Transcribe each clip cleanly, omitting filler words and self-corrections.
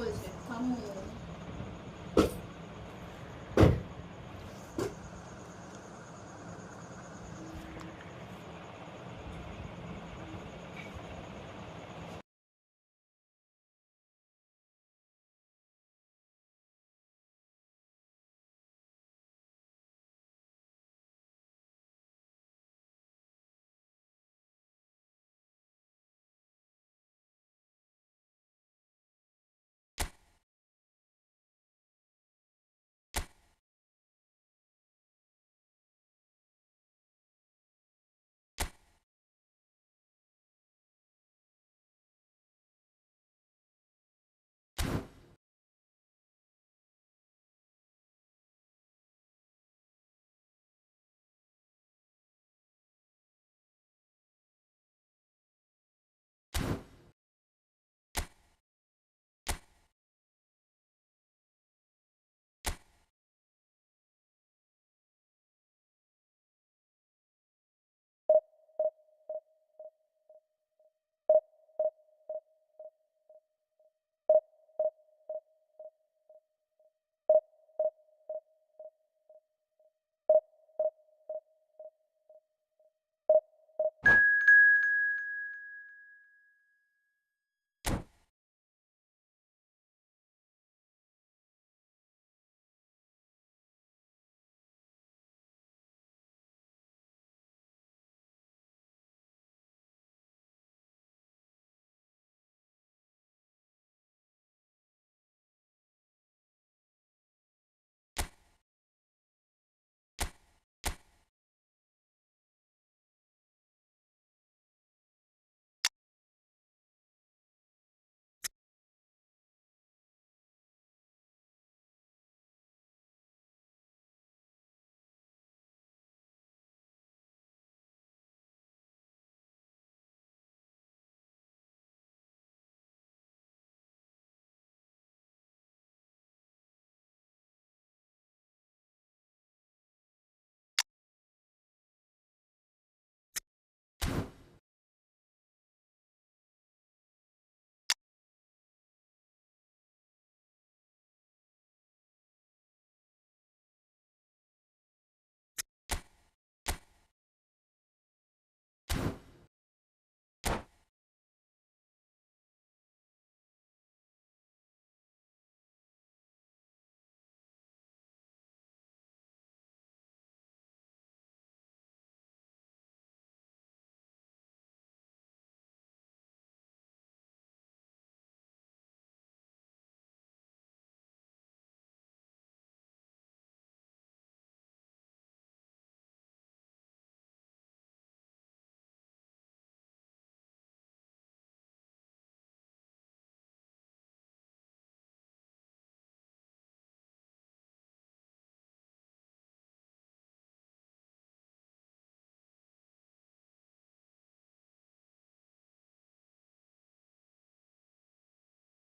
হয়েছে, থামো।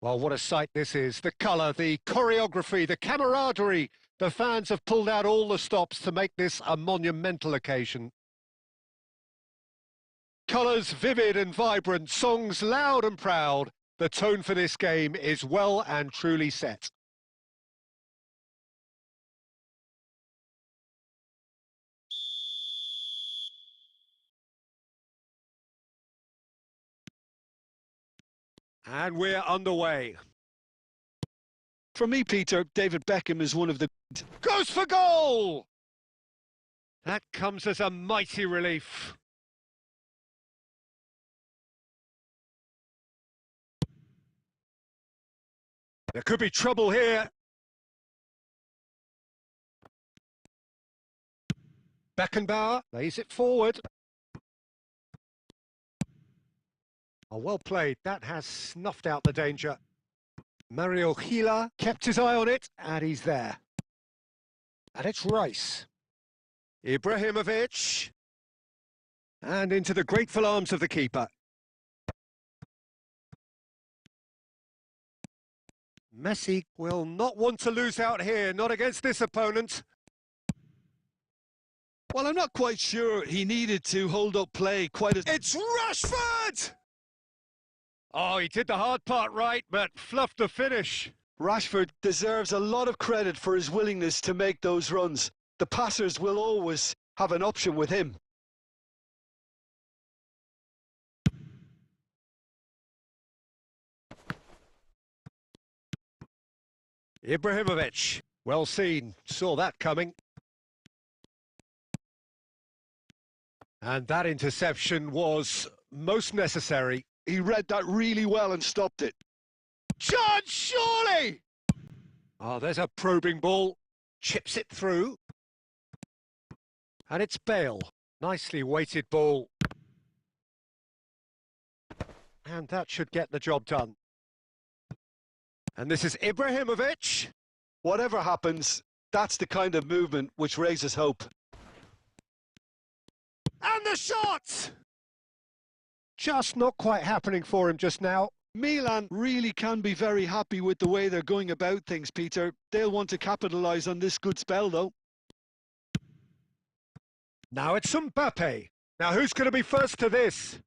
Well, what a sight this is. The colour, the choreography, the camaraderie. The fans have pulled out all the stops to make this a monumental occasion. Colours vivid and vibrant, songs loud and proud. The tone for this game is well and truly set. And we're underway. For me, Peter, David Beckham is one of the... Goes for goal! That comes as a mighty relief. There could be trouble here. Beckenbauer lays it forward. Oh, well played. That has snuffed out the danger. Mario Gila kept his eye on it, and he's there. And it's Rice. Ibrahimovic. And into the grateful arms of the keeper. Messi will not want to lose out here, not against this opponent. Well, I'm not quite sure he needed to hold up play quite as... It's Rashford! Oh, he did the hard part right, but fluffed the finish. Rashford deserves a lot of credit for his willingness to make those runs. The passers will always have an option with him. Ibrahimovic, well seen, saw that coming. And that interception was most necessary. He read that really well and stopped it. Chance, surely! Oh, there's a probing ball. Chips it through. And it's Bale. Nicely weighted ball. And that should get the job done. And this is Ibrahimovic. Whatever happens, that's the kind of movement which raises hope. And the shot! Just not quite happening for him just now. Milan really can be very happy with the way they're going about things, Peter. They'll want to capitalise on this good spell, though. Now it's Mbappe. Now who's going to be first to this?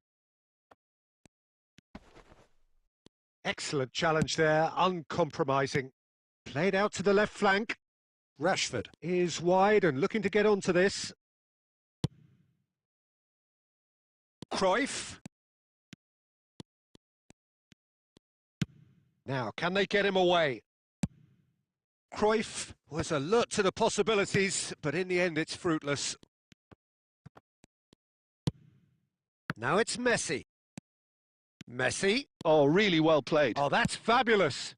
Excellent challenge there, uncompromising. Played out to the left flank. Rashford is wide and looking to get onto this. Cruyff. Now, can they get him away? Cruyff was alert to the possibilities, but in the end it's fruitless. Now it's Messi. Messi. Oh, really well played. Oh, that's fabulous.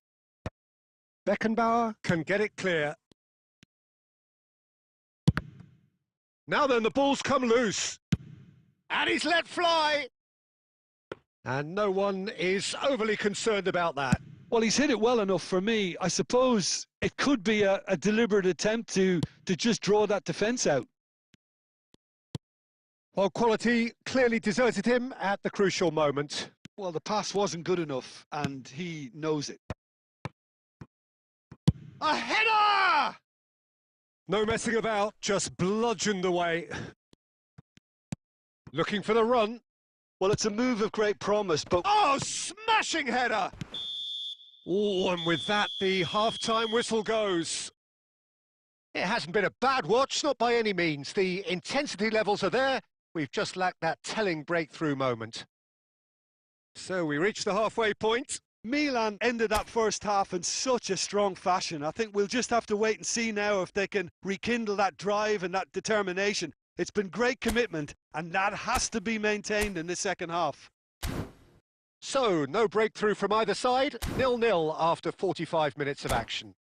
Beckenbauer can get it clear. Now then, the ball's come loose. And he's let fly. And no one is overly concerned about that. Well, he's hit it well enough for me. I suppose it could be a deliberate attempt to just draw that defence out. Well, quality clearly deserted him at the crucial moment. Well, the pass wasn't good enough, and he knows it. A header! No messing about, just bludgeoned away. Looking for the run. Well, it's a move of great promise, but... Oh, smashing header! Oh, and with that, the half-time whistle goes. It hasn't been a bad watch, not by any means. The intensity levels are there. We've just lacked that telling breakthrough moment. So we reach the halfway point. Milan ended that first half in such a strong fashion. I think we'll just have to wait and see now if they can rekindle that drive and that determination. It's been great commitment, and that has to be maintained in the second half. So, no breakthrough from either side. 0-0 after 45 minutes of action.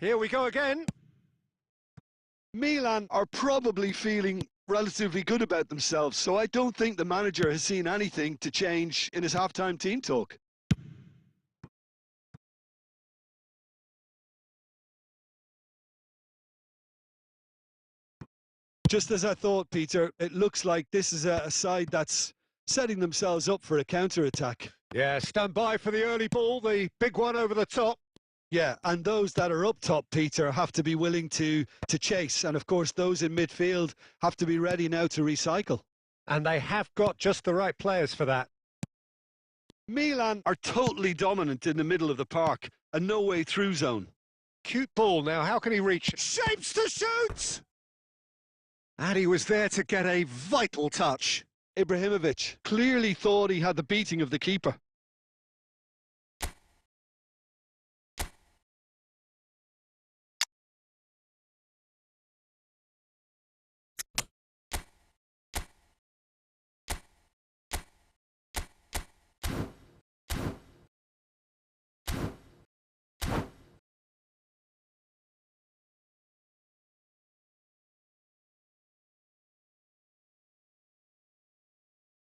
Here we go again. Milan are probably feeling relatively good about themselves, so I don't think the manager has seen anything to change in his half-time team talk. Just as I thought, Peter, it looks like this is a side that's setting themselves up for a counter-attack. Yeah, stand by for the early ball, the big one over the top. Yeah, and those that are up top, Peter, have to be willing to chase. And, of course, those in midfield have to be ready now to recycle. And they have got just the right players for that. Milan are totally dominant in the middle of the park, a no-way through zone. Cute ball now, how can he reach? Shapes to shoot! And he was there to get a vital touch. Ibrahimovic clearly thought he had the beating of the keeper.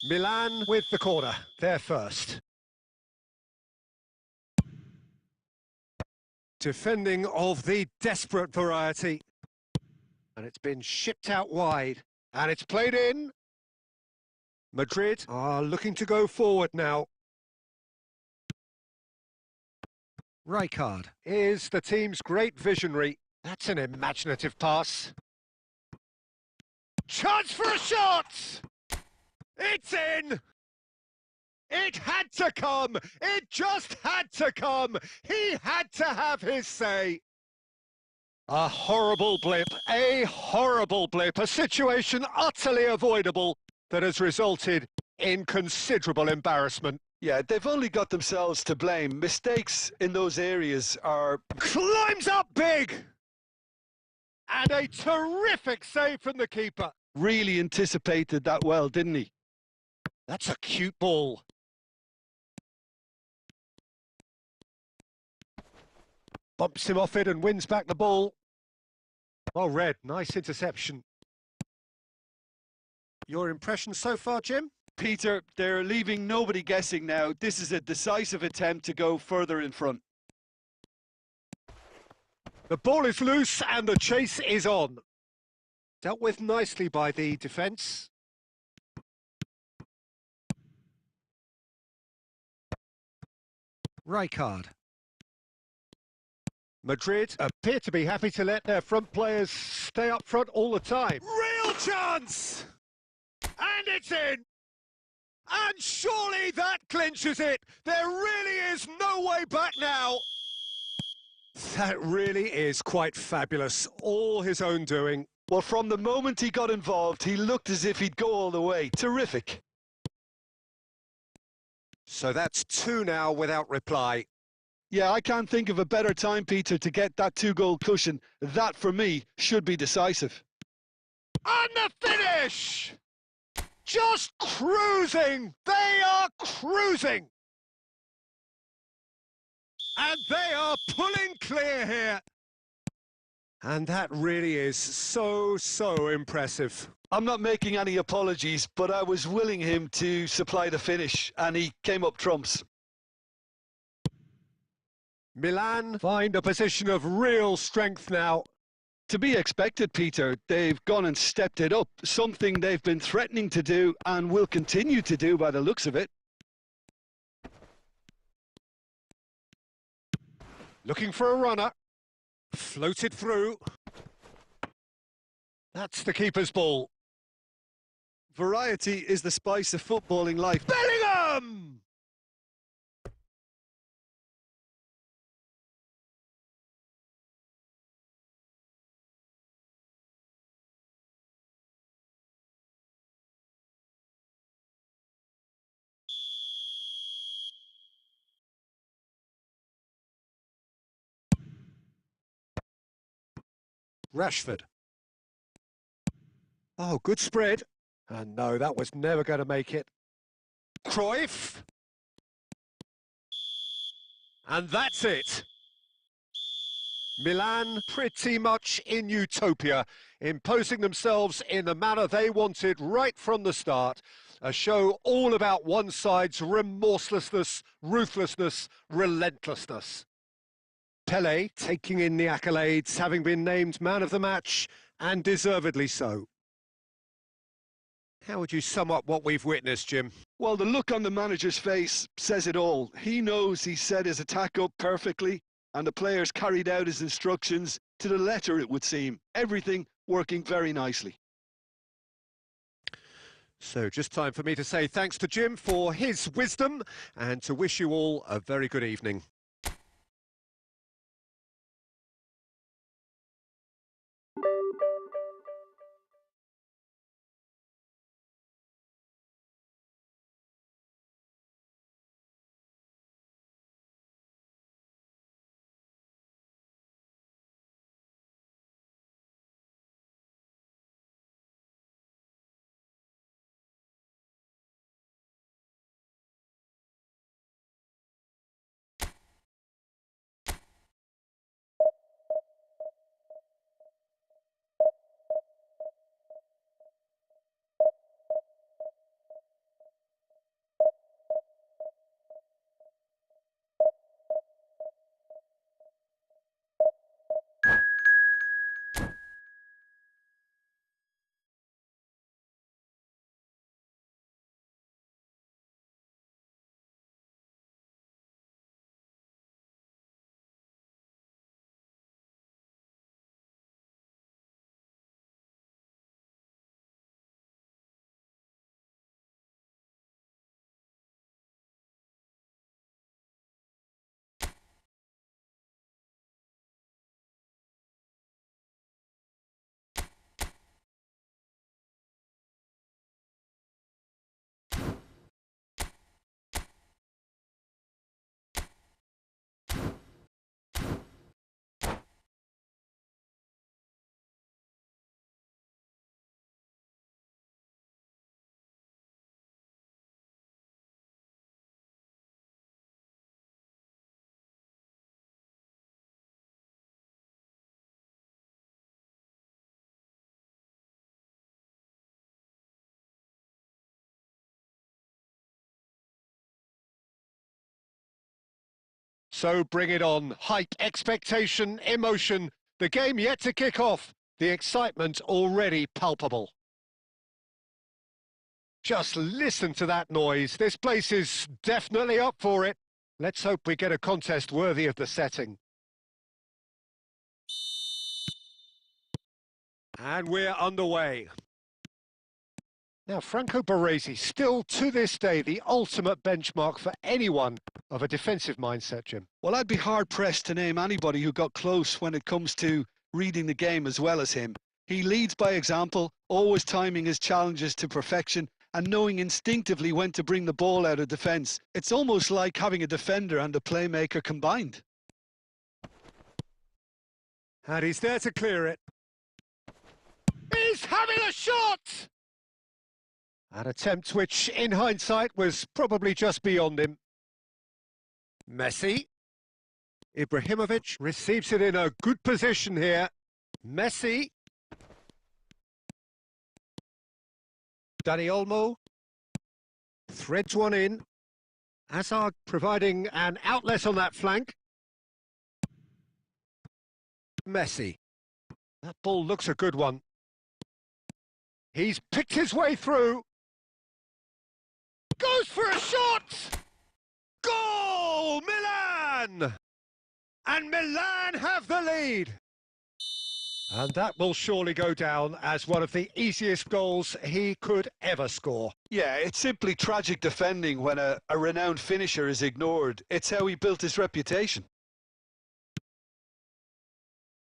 Milan with the corner, they're first. Defending of the desperate variety. And it's been shipped out wide. And it's played in. Madrid are looking to go forward now. Rijkaard is the team's great visionary. That's an imaginative pass. Chance for a shot! It's in! It had to come! It just had to come! He had to have his say! A horrible blip, a situation utterly avoidable that has resulted in considerable embarrassment. Yeah, they've only got themselves to blame. Mistakes in those areas are... Climbs up big! And a terrific save from the keeper. Really anticipated that well, didn't he? That's a cute ball. Bumps him off it and wins back the ball. Well read, nice interception. Your impression so far, Jim? Peter, they're leaving nobody guessing now. This is a decisive attempt to go further in front. The ball is loose and the chase is on. Dealt with nicely by the defence. Rijkaard. Madrid appear to be happy to let their front players stay up front all the time. Real chance! And it's in! And surely that clinches it! There really is no way back now! That really is quite fabulous. All his own doing. Well, from the moment he got involved, he looked as if he'd go all the way. Terrific. So that's two now without reply. Yeah, I can't think of a better time, Peter, to get that two-goal cushion. That, for me, should be decisive. And the finish! Just cruising! They are cruising! And they are pulling clear here. And that really is so impressive. I'm not making any apologies, but I was willing him to supply the finish, and he came up trumps. Milan find a position of real strength now. To be expected, Peter. They've gone and stepped it up, something they've been threatening to do and will continue to do by the looks of it. Looking for a runner. Floated through. That's the keeper's ball. Variety is the spice of footballing life. Bellingham! Rashford. Oh, good spread. And no, that was never going to make it. Cruyff. And that's it. Milan pretty much in utopia, imposing themselves in the manner they wanted right from the start. A show all about one side's remorselessness, ruthlessness, relentlessness. Pelé taking in the accolades, having been named man of the match, and deservedly so. How would you sum up what we've witnessed, Jim? Well, the look on the manager's face says it all. He knows he set his attack up perfectly, and the players carried out his instructions to the letter, it would seem. Everything working very nicely. So just time for me to say thanks to Jim for his wisdom and to wish you all a very good evening. So bring it on. Hype, expectation, emotion. The game yet to kick off. The excitement already palpable. Just listen to that noise. This place is definitely up for it. Let's hope we get a contest worthy of the setting. And we're underway. Now, Franco Baresi, still to this day, the ultimate benchmark for anyone of a defensive mindset, Jim. Well, I'd be hard-pressed to name anybody who got close when it comes to reading the game as well as him. He leads by example, always timing his challenges to perfection and knowing instinctively when to bring the ball out of defence. It's almost like having a defender and a playmaker combined. And he's there to clear it. He's having a shot! An attempt which, in hindsight, was probably just beyond him. Messi. Ibrahimovic receives it in a good position here. Messi. Dani Olmo threads one in. Hazard providing an outlet on that flank. Messi. That ball looks a good one. He's picked his way through. Goes for a shot! Goal! Milan! And Milan have the lead. And that will surely go down as one of the easiest goals he could ever score. Yeah, it's simply tragic defending when a renowned finisher is ignored. It's how he built his reputation.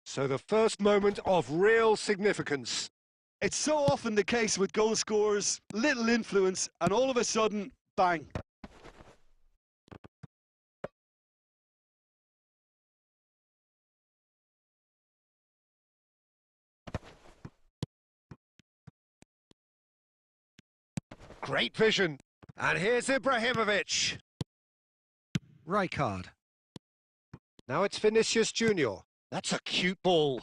So the first moment of real significance. It's so often the case with goal scorers, little influence, and all of a sudden, bang. Great vision. And here's Ibrahimovic. Rijkaard. Now it's Vinicius Junior. That's a cute ball.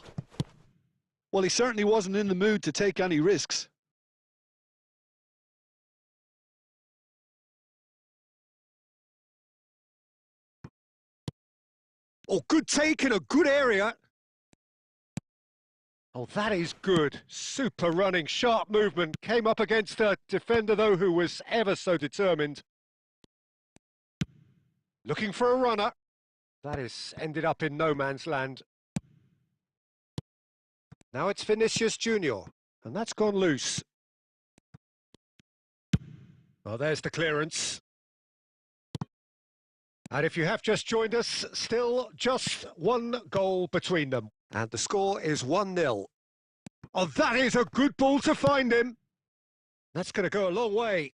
Well, he certainly wasn't in the mood to take any risks. Oh, good take in a good area. Oh, that is good. Super running, sharp movement. Came up against a defender, though, who was ever so determined. Looking for a runner. That is ended up in no man's land. Now it's Vinicius Junior, and that's gone loose. Well, there's the clearance. And if you have just joined us, still just one goal between them. And the score is 1-0. Oh, that is a good ball to find him. That's going to go a long way.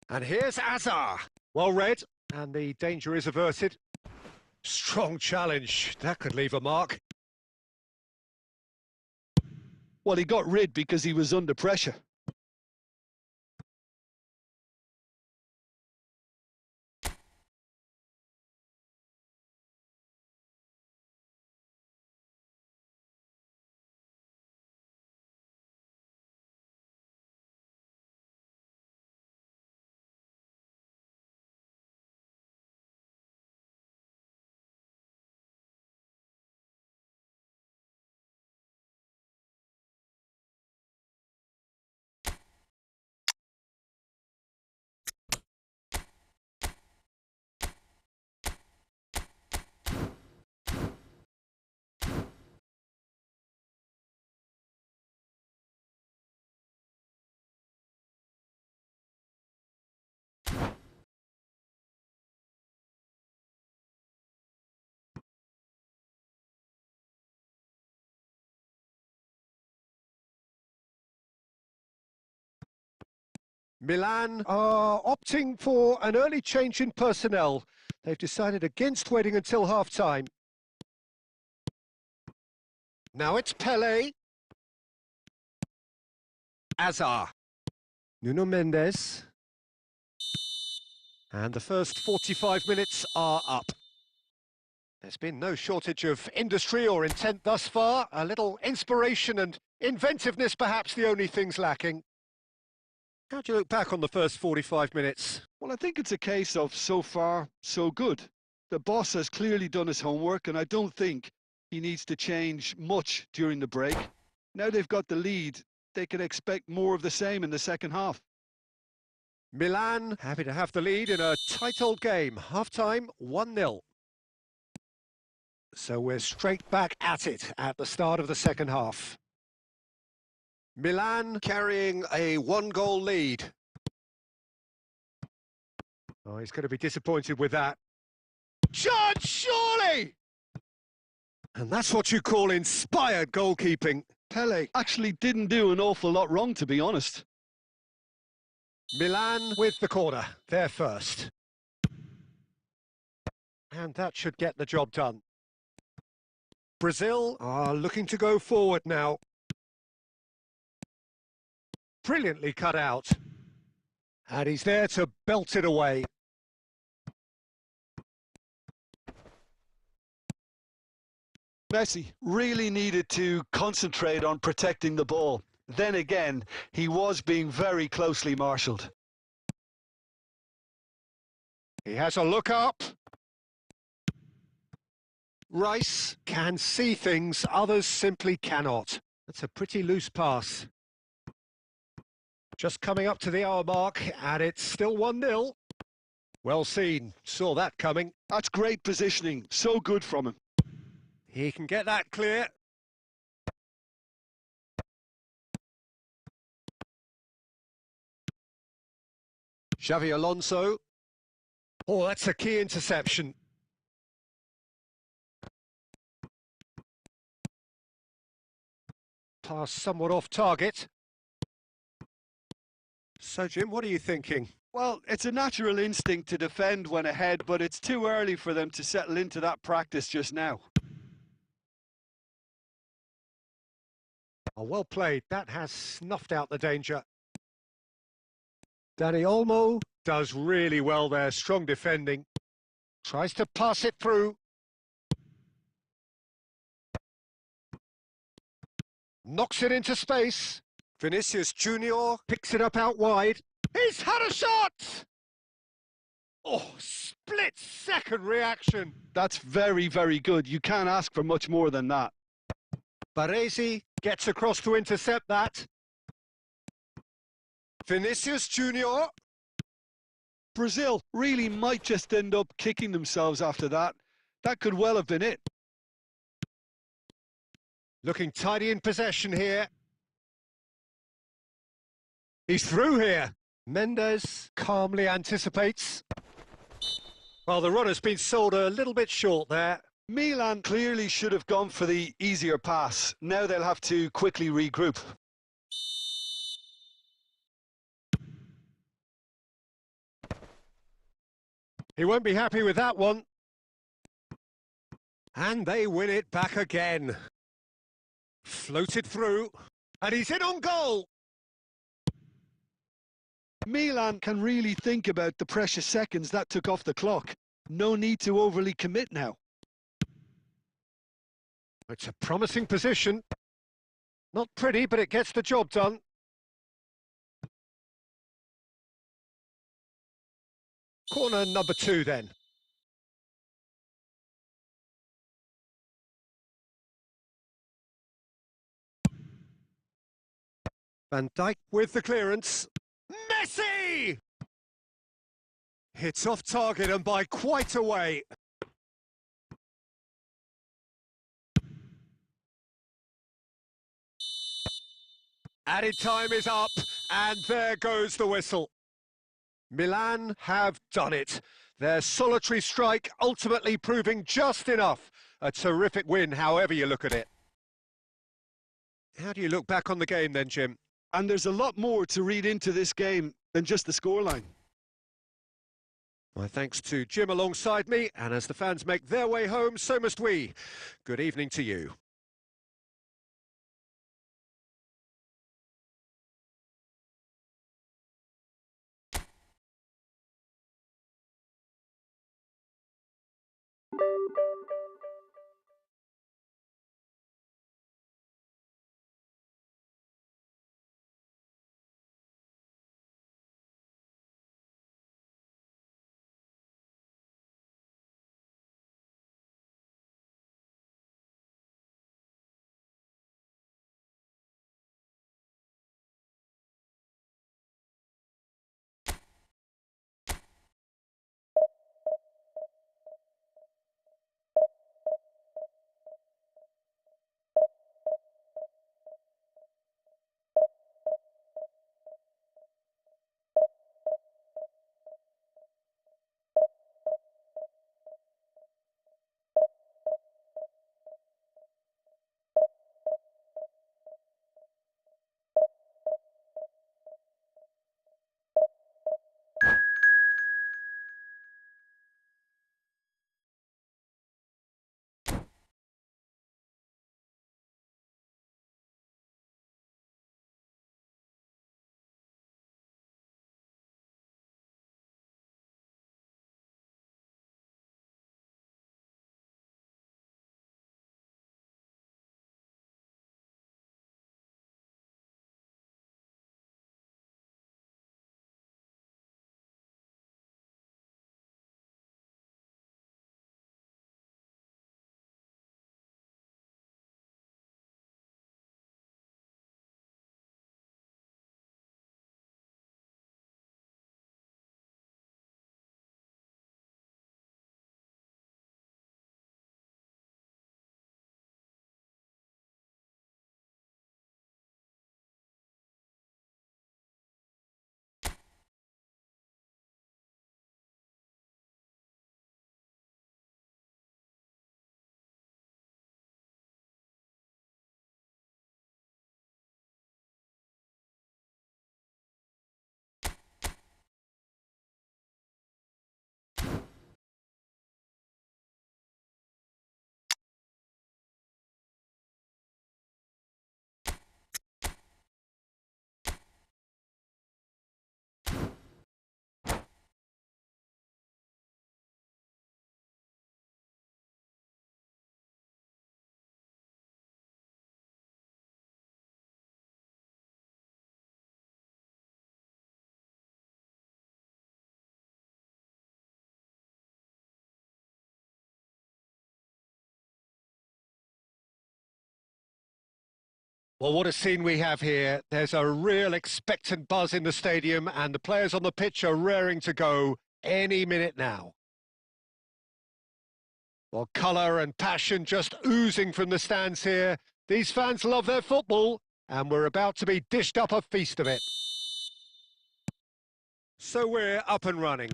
And here's Hazard. Well read, and the danger is averted. Strong challenge. That could leave a mark. Well, he got rid because he was under pressure. Milan are opting for an early change in personnel. They've decided against waiting until half-time. Now it's Pele. Hazard. Nuno Mendes. And the first 45 minutes are up. There's been no shortage of industry or intent thus far. A little inspiration and inventiveness, perhaps the only things lacking. How do you look back on the first 45 minutes? Well, I think it's a case of so far, so good. The boss has clearly done his homework, and I don't think he needs to change much during the break. Now they've got the lead, they can expect more of the same in the second half. Milan happy to have the lead in a tight old game. Half-time, 1-0. So we're straight back at it at the start of the second half. Milan carrying a one-goal lead. Oh, he's going to be disappointed with that. Chance, surely! And that's what you call inspired goalkeeping. Pele actually didn't do an awful lot wrong, to be honest. Milan with the corner, they're first. And that should get the job done. Brazil are looking to go forward now. Brilliantly cut out. And he's there to belt it away. Messi really needed to concentrate on protecting the ball. Then again, he was being very closely marshalled. He has a look up. Rice can see things others simply cannot. That's a pretty loose pass. Just coming up to the hour mark, and it's still 1-0. Well seen, saw that coming. That's great positioning, so good from him. He can get that clear. Xavi Alonso. Oh, that's a key interception. Pass somewhat off target. So, Jim, what are you thinking? Well, it's a natural instinct to defend when ahead, but it's too early for them to settle into that practice just now. Oh, well played. That has snuffed out the danger. Dani Olmo does really well there. Strong defending. Tries to pass it through. Knocks it into space. Vinicius Junior picks it up out wide. He's had a shot! Oh, split-second reaction. That's very, very good. You can't ask for much more than that. Baresi gets across to intercept that. Vinicius Junior. Brazil really might just end up kicking themselves after that. That could well have been it. Looking tidy in possession here. He's through here. Mendes calmly anticipates. Well, the run has been sold a little bit short there. Milan clearly should have gone for the easier pass. Now they'll have to quickly regroup. He won't be happy with that one. And they win it back again. Floated through. And he's in on goal. Milan can really think about the precious seconds that took off the clock. No need to overly commit now. It's a promising position. Not pretty, but it gets the job done. Corner number 2 then. Van Dijk with the clearance. Messi! Hits off target and by quite a way. Added time is up, and there goes the whistle. Milan have done it. Their solitary strike ultimately proving just enough. A terrific win, however you look at it. How do you look back on the game then, Jim? And there's a lot more to read into this game than just the scoreline. My thanks to Jim alongside me, and as the fans make their way home, so must we. Good evening to you. Well, what a scene we have here. There's a real expectant buzz in the stadium, and the players on the pitch are raring to go any minute now. Well, colour and passion just oozing from the stands here. These fans love their football, and we're about to be dished up a feast of it. So we're up and running.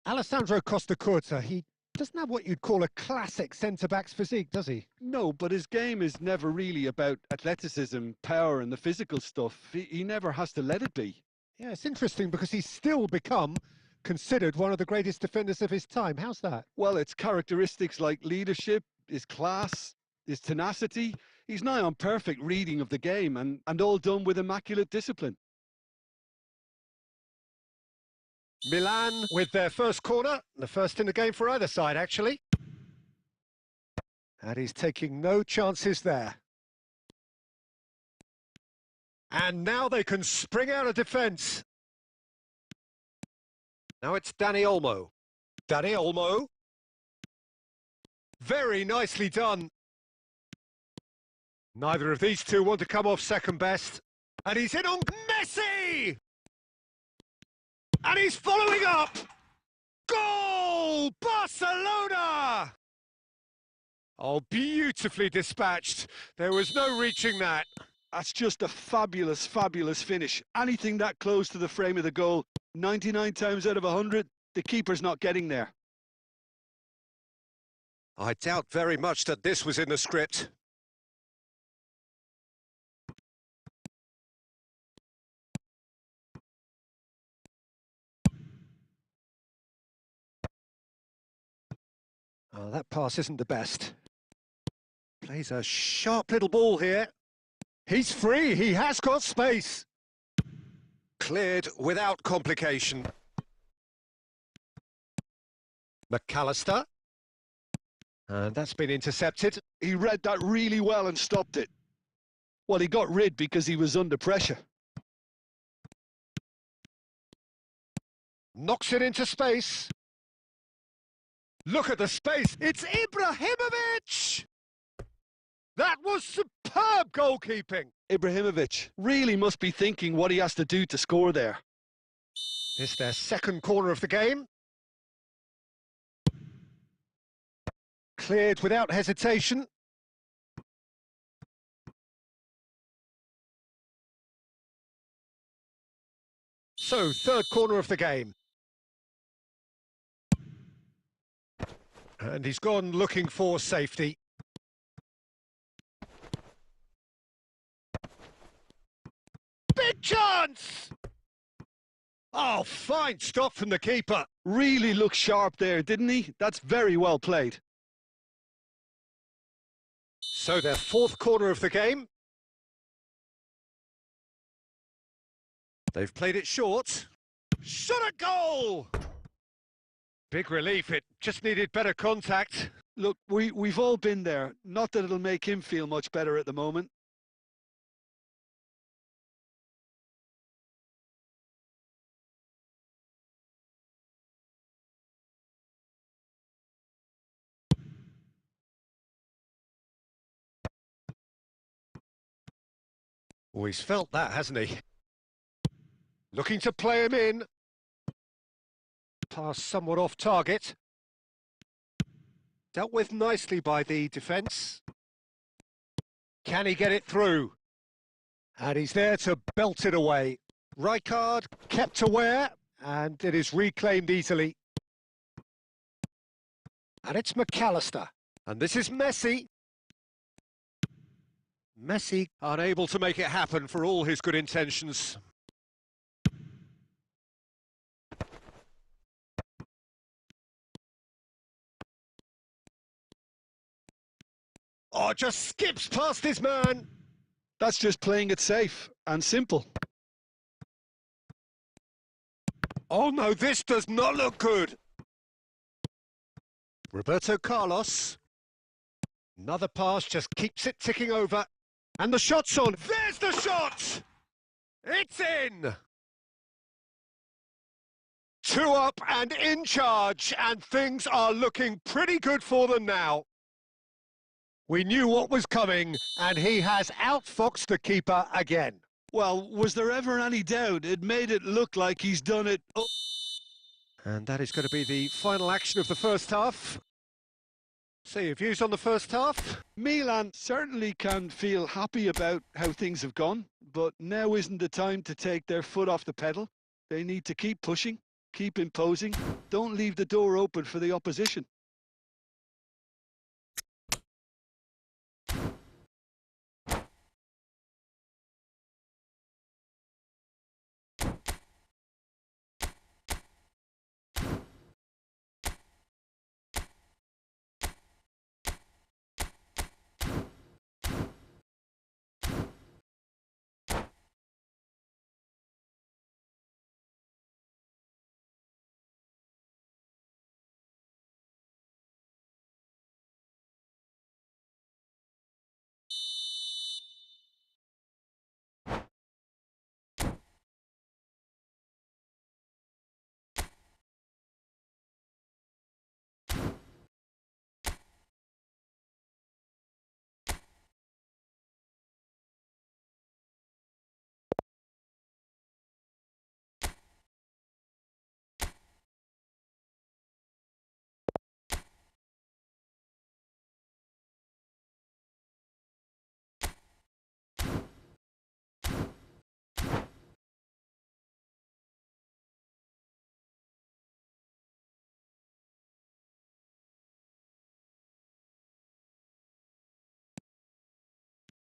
Alessandro Costa Curta, he doesn't have what you'd call a classic centre-back's physique, does he? No, but his game is never really about athleticism, power and the physical stuff. He never has to let it be. Yeah, it's interesting because he's still become considered one of the greatest defenders of his time. How's that? Well, it's characteristics like leadership, his class, his tenacity. He's nigh on perfect reading of the game and all done with immaculate discipline. Milan with their first corner, the first in the game for either side, actually. And he's taking no chances there. And now they can spring out of defence. Now it's Dani Olmo. Dani Olmo. Very nicely done. Neither of these two want to come off second best. And he's in on Messi! And he's following up! Goal! Barcelona! Oh, beautifully dispatched. There was no reaching that. That's just a fabulous, fabulous finish. Anything that close to the frame of the goal, 99 times out of 100, the keeper's not getting there. I doubt very much that this was in the script. Oh, that pass isn't the best. Plays a sharp little ball here. He's free, he has got space. Cleared without complication. McAllister. And that's been intercepted. He read that really well and stopped it. Well, he got rid because he was under pressure. Knocks it into space. Look at the space. It's Ibrahimovic! That was superb goalkeeping. Ibrahimovic really must be thinking what he has to do to score there. It's their second corner of the game. Cleared without hesitation. So, third corner of the game. And he's gone looking for safety. Big chance! Oh, fine stop from the keeper. Really looked sharp there, didn't he? That's very well played. So their fourth corner of the game. They've played it short. Shot at goal! Big relief, it just needed better contact. Look, we've all been there. Not that it'll make him feel much better at the moment. Oh, he's felt that, hasn't he? Looking to play him in. Pass somewhat off target. Dealt with nicely by the defence. Can he get it through? And he's there to belt it away. Rijkaard kept aware, and it is reclaimed easily. And it's McAllister. And this is Messi. Messi unable to make it happen for all his good intentions. Oh, just skips past his man. That's just playing it safe and simple. Oh no, this does not look good. Roberto Carlos. Another pass, just keeps it ticking over. And the shot's on. There's the shot! It's in! 2 up and in charge, and things are looking pretty good for them now. We knew what was coming, and he has outfoxed the keeper again. Well, was there ever any doubt? It made it look like he's done it. Oh. And that is going to be the final action of the first half. So your views on the first half? Milan certainly can feel happy about how things have gone, but now isn't the time to take their foot off the pedal. They need to keep pushing, keep imposing, don't leave the door open for the opposition.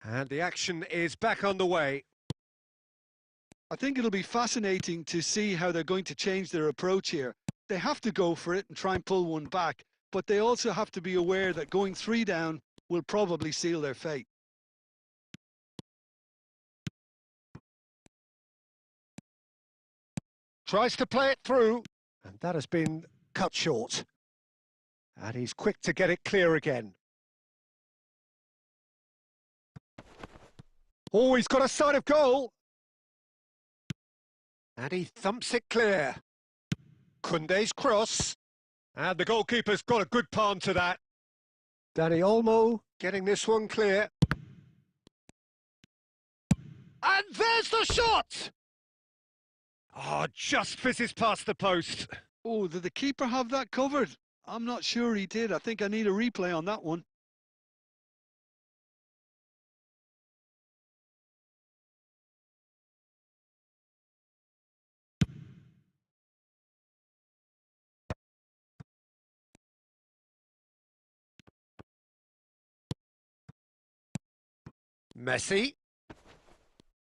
And the action is back on the way. I think it'll be fascinating to see how they're going to change their approach here. They have to go for it and try and pull one back, but they also have to be aware that going 3 down will probably seal their fate. Tries to play it through, and that has been cut short. And he's quick to get it clear again. Oh, he's got a sight of goal. And he thumps it clear. Koundé's cross. And the goalkeeper's got a good palm to that. Danny Olmo getting this one clear. And there's the shot! Oh, just fizzes past the post. Oh, did the keeper have that covered? I'm not sure he did. I think I need a replay on that one. Messi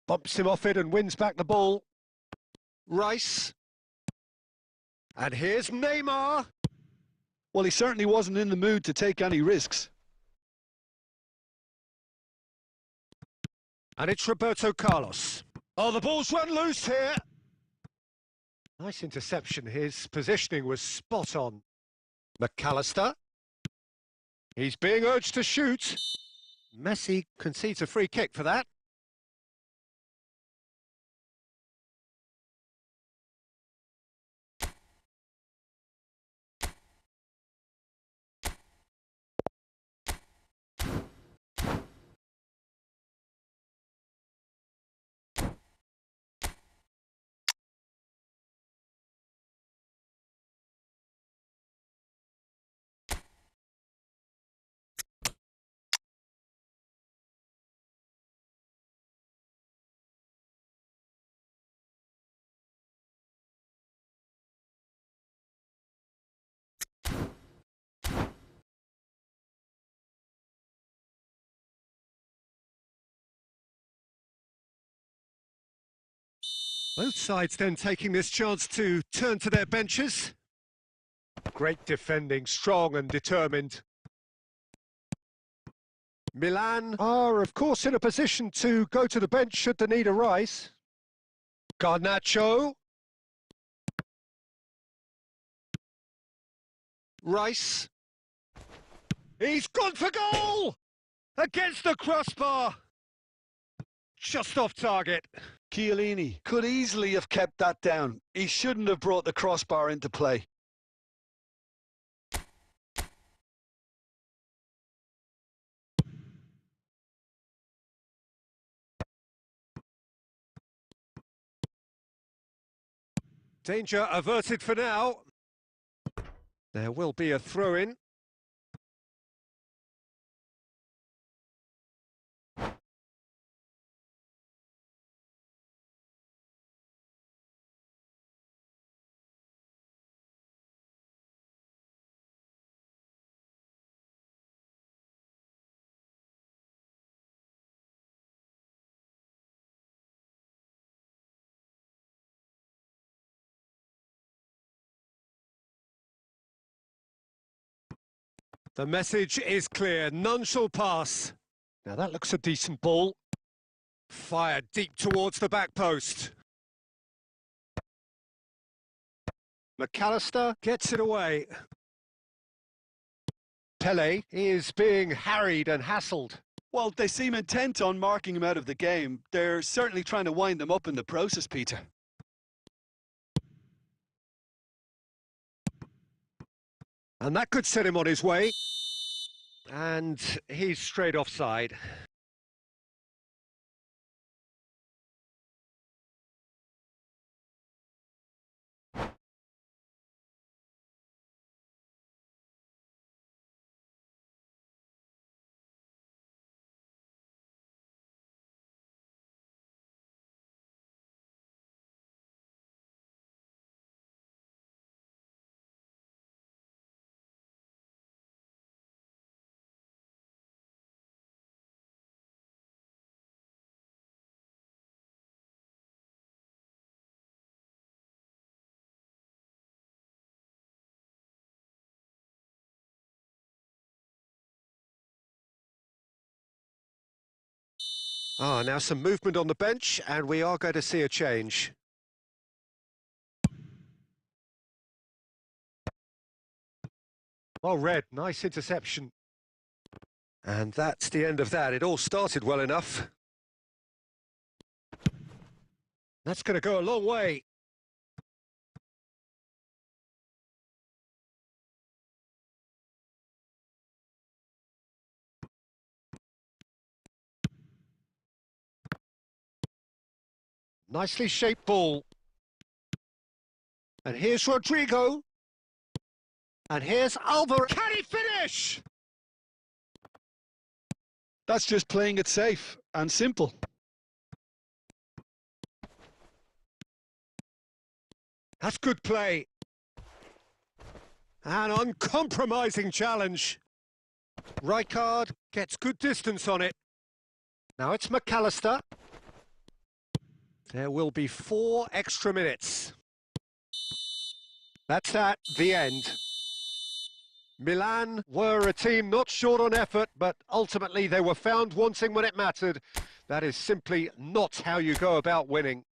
bumps him off it and wins back the ball. Rice. And here's Neymar. Well, he certainly wasn't in the mood to take any risks. And it's Roberto Carlos. Oh, the ball's run loose here. Nice interception. His positioning was spot on. McAllister. He's being urged to shoot. Messi concedes a free kick for that. Both sides then taking this chance to turn to their benches. Great defending, strong and determined. Milan are, of course, in a position to go to the bench should the need arise. Garnacho. Rice. He's gone for goal! Against the crossbar. Just off target. Chiellini could easily have kept that down. He shouldn't have brought the crossbar into play. Danger averted for now. There will be a throw-in. The message is clear, none shall pass. Now that looks a decent ball. Fired deep towards the back post. McAllister gets it away. Pele is being harried and hassled. Well, they seem intent on marking him out of the game. They're certainly trying to wind them up in the process, Peter. And that could set him on his way. And he's straight offside. Now some movement on the bench, and we are going to see a change. Well read, nice interception. And that's the end of that. It all started well enough. That's going to go a long way. Nicely shaped ball. And here's Rodrigo. And here's Alvarez. Can he finish? That's just playing it safe and simple. That's good play. An uncompromising challenge. Rijkaard gets good distance on it. Now it's McAllister. There will be 4 extra minutes. That's that, the end. Milan were a team not short on effort, but ultimately they were found wanting when it mattered. That is simply not how you go about winning.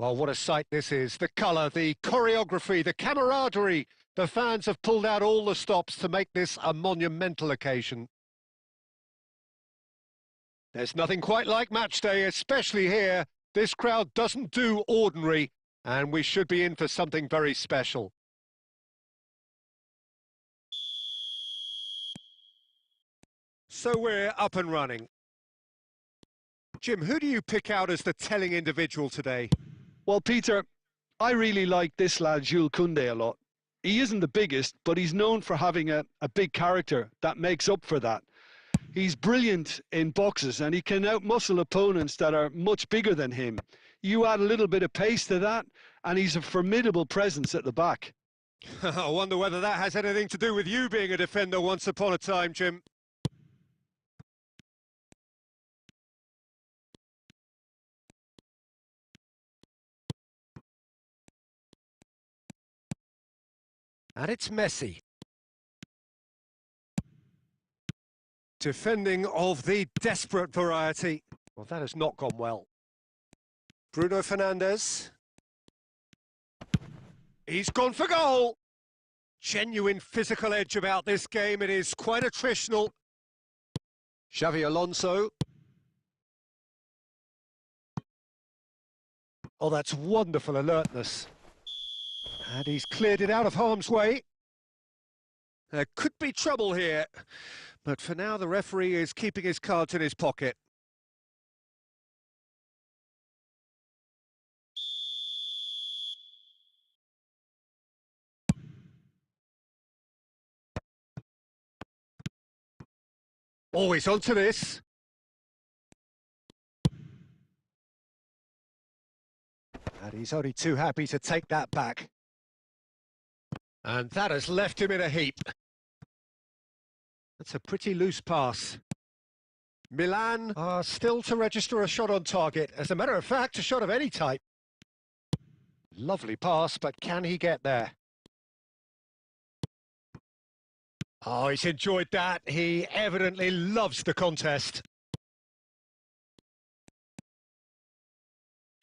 Well, what a sight this is. The colour, the choreography, the camaraderie. The fans have pulled out all the stops to make this a monumental occasion. There's nothing quite like match day, especially here. This crowd doesn't do ordinary, and we should be in for something very special. So we're up and running. Jim, who do you pick out as the telling individual today? Well, Peter, I really like this lad, Jules Koundé, a lot. He isn't the biggest, but he's known for having a big character that makes up for that. He's brilliant in boxes, and he can outmuscle opponents that are much bigger than him. You add a little bit of pace to that, and he's a formidable presence at the back. I wonder whether that has anything to do with you being a defender once upon a time, Jim. And it's Messi. Defending of the desperate variety. Well, that has not gone well. Bruno Fernandes. He's gone for goal. Genuine physical edge about this game. It is quite attritional. Xavi Alonso. Oh, that's wonderful alertness. And he's cleared it out of harm's way. There could be trouble here. But for now, the referee is keeping his cards in his pocket. Always onto this. And he's only too happy to take that back. And that has left him in a heap. That's a pretty loose pass. Milan are still to register a shot on target. As a matter of fact, a shot of any type. Lovely pass, but can he get there? Oh, he's enjoyed that. He evidently loves the contest.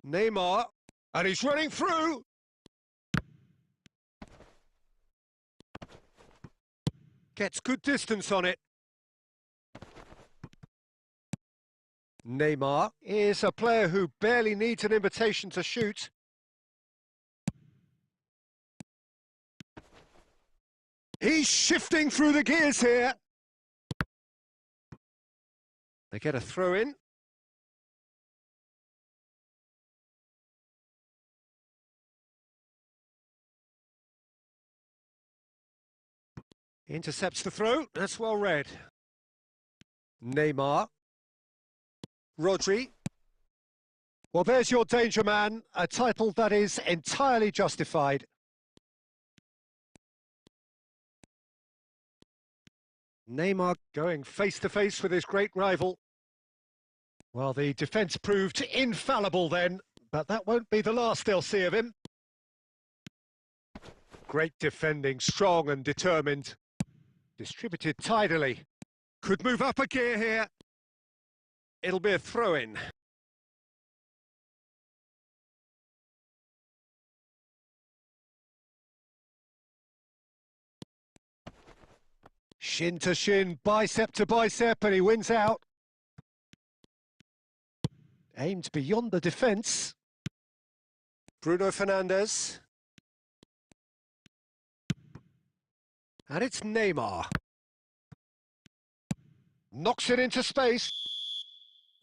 Neymar, and he's running through. Gets good distance on it. Neymar is a player who barely needs an invitation to shoot. He's shifting through the gears here. They get a throw in. Intercepts the throw. That's well read. Neymar. Rodri. Well, there's your danger man, a title that is entirely justified. Neymar going face-to-face with his great rival. Well, the defence proved infallible then, but that won't be the last they'll see of him. Great defending, strong and determined. Distributed tidily. Could move up a gear here. It'll be a throw-in. Shin to shin, bicep to bicep, and he wins out. Aimed beyond the defence. Bruno Fernandes. And it's Neymar. Knocks it into space.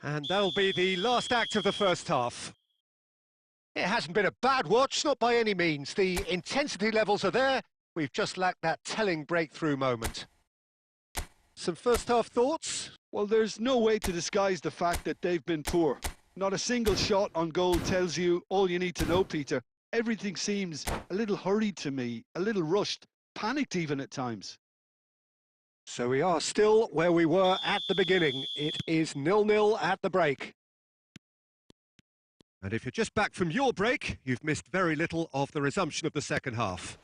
And that'll be the last act of the first half. It hasn't been a bad watch, not by any means. The intensity levels are there. We've just lacked that telling breakthrough moment. Some first half thoughts? Well, there's no way to disguise the fact that they've been poor. Not a single shot on goal tells you all you need to know, Peter. Everything seems a little hurried to me, a little rushed, panicked even at times. So we are still where we were at the beginning. It is 0-0 at the break. And if you're just back from your break, you've missed very little of the resumption of the second half.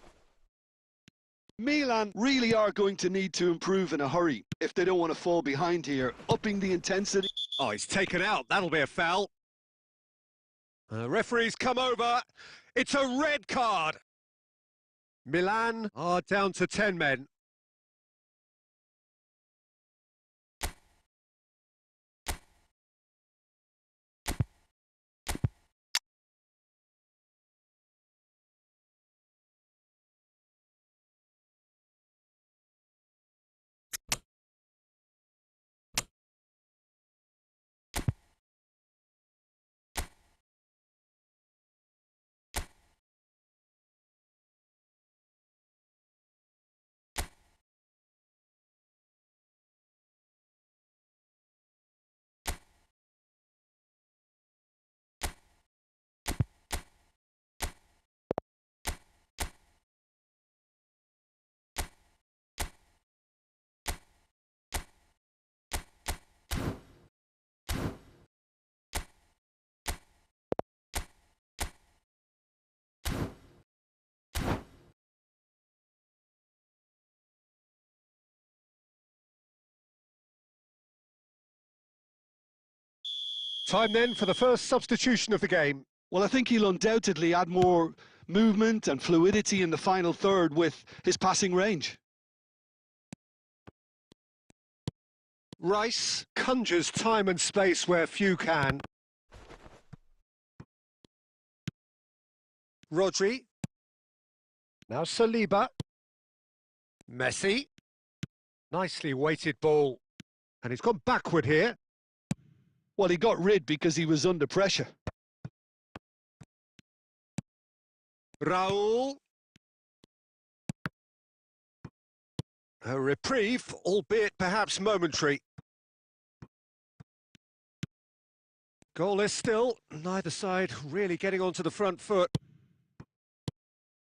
Milan really are going to need to improve in a hurry if they don't want to fall behind here, upping the intensity. Oh, he's taken out. That'll be a foul. Referee's come over. It's a red card. Milan are down to 10 men. Time then for the first substitution of the game. Well, I think he'll undoubtedly add more movement and fluidity in the final third with his passing range. Rice conjures time and space where few can. Rodri. Now Saliba. Messi. Nicely weighted ball. And he's gone backward here. Well, he got rid because he was under pressure. Raul. A reprieve, albeit perhaps momentary. Goalless still, neither side really getting onto the front foot.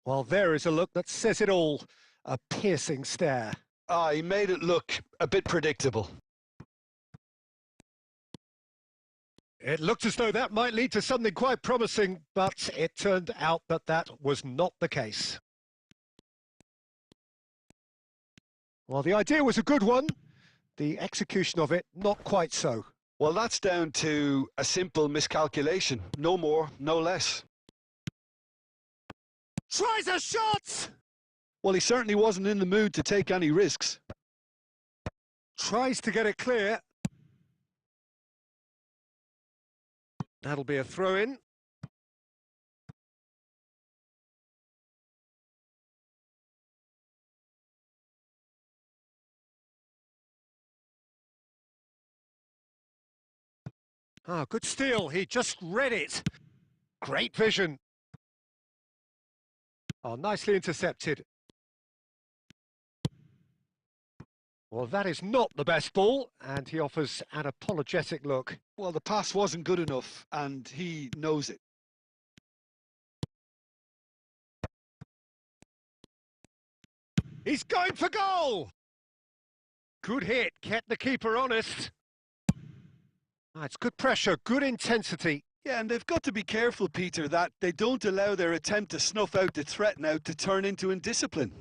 Well, there is a look that says it all. A piercing stare. He made it look a bit predictable. It looked as though that might lead to something quite promising, but it turned out that that was not the case. Well, the idea was a good one. The execution of it, not quite so. Well, that's down to a simple miscalculation. No more, no less. Tries a shot! Well, he certainly wasn't in the mood to take any risks. Tries to get it clear. That'll be a throw-in. Ah, good steal. He just read it. Great vision. Oh, nicely intercepted. Well, that is not the best ball, and he offers an apologetic look. Well, the pass wasn't good enough, and he knows it. He's going for goal! Good hit, kept the keeper honest. Ah, it's good pressure, good intensity. Yeah, and they've got to be careful, Peter, that they don't allow their attempt to snuff out the threat now to turn into indiscipline.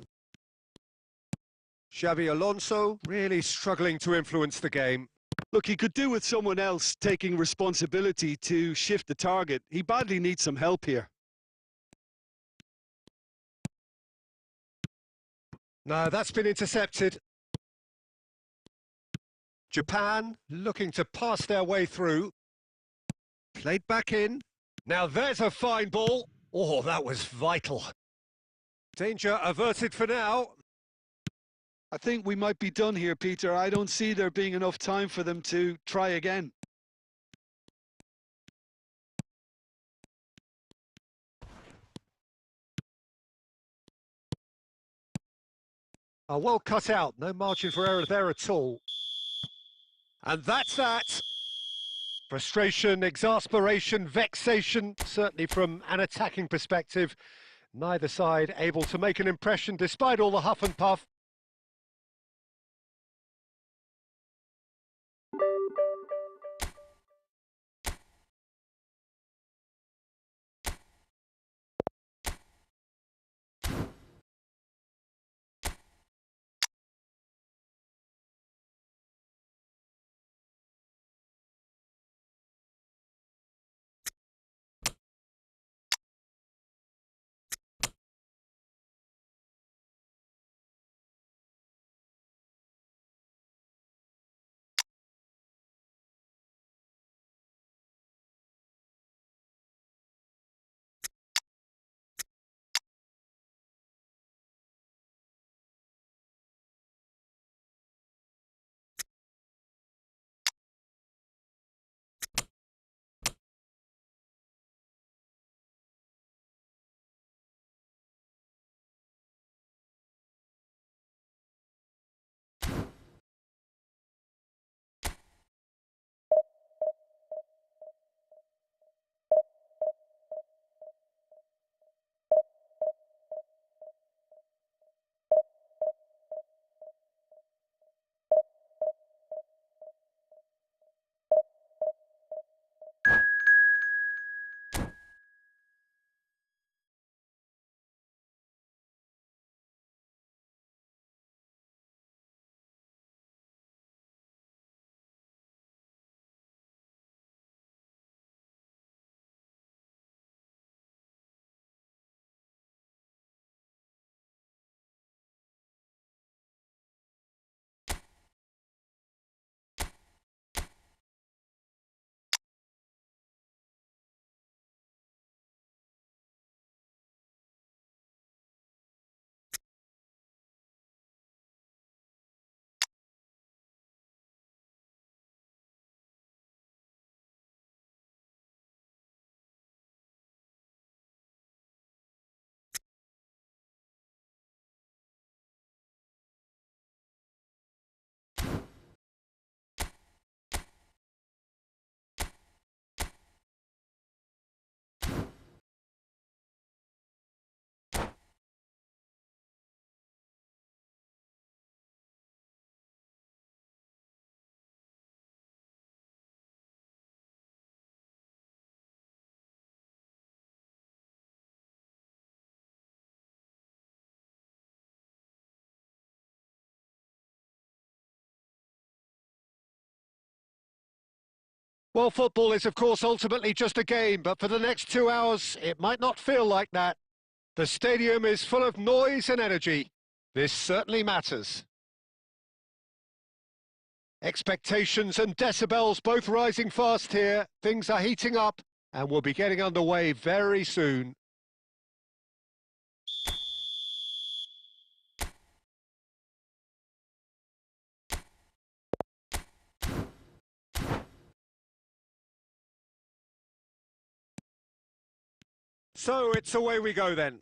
Xabi Alonso really struggling to influence the game. Look, he could do with someone else taking responsibility to shift the target. He badly needs some help here. No, that's been intercepted. Japan looking to pass their way through. Played back in. Now there's a fine ball. Oh, that was vital. Danger averted for now. I think we might be done here, Peter. I don't see there being enough time for them to try again. Well cut out, no margin for error there at all. And that's that. Frustration, exasperation, vexation, certainly from an attacking perspective. Neither side able to make an impression despite all the huff and puff. Well, football is, of course, ultimately just a game, but for the next 2 hours, it might not feel like that. The stadium is full of noise and energy. This certainly matters. Expectations and decibels both rising fast here. Things are heating up and we'll be getting underway very soon. So it's away we go then.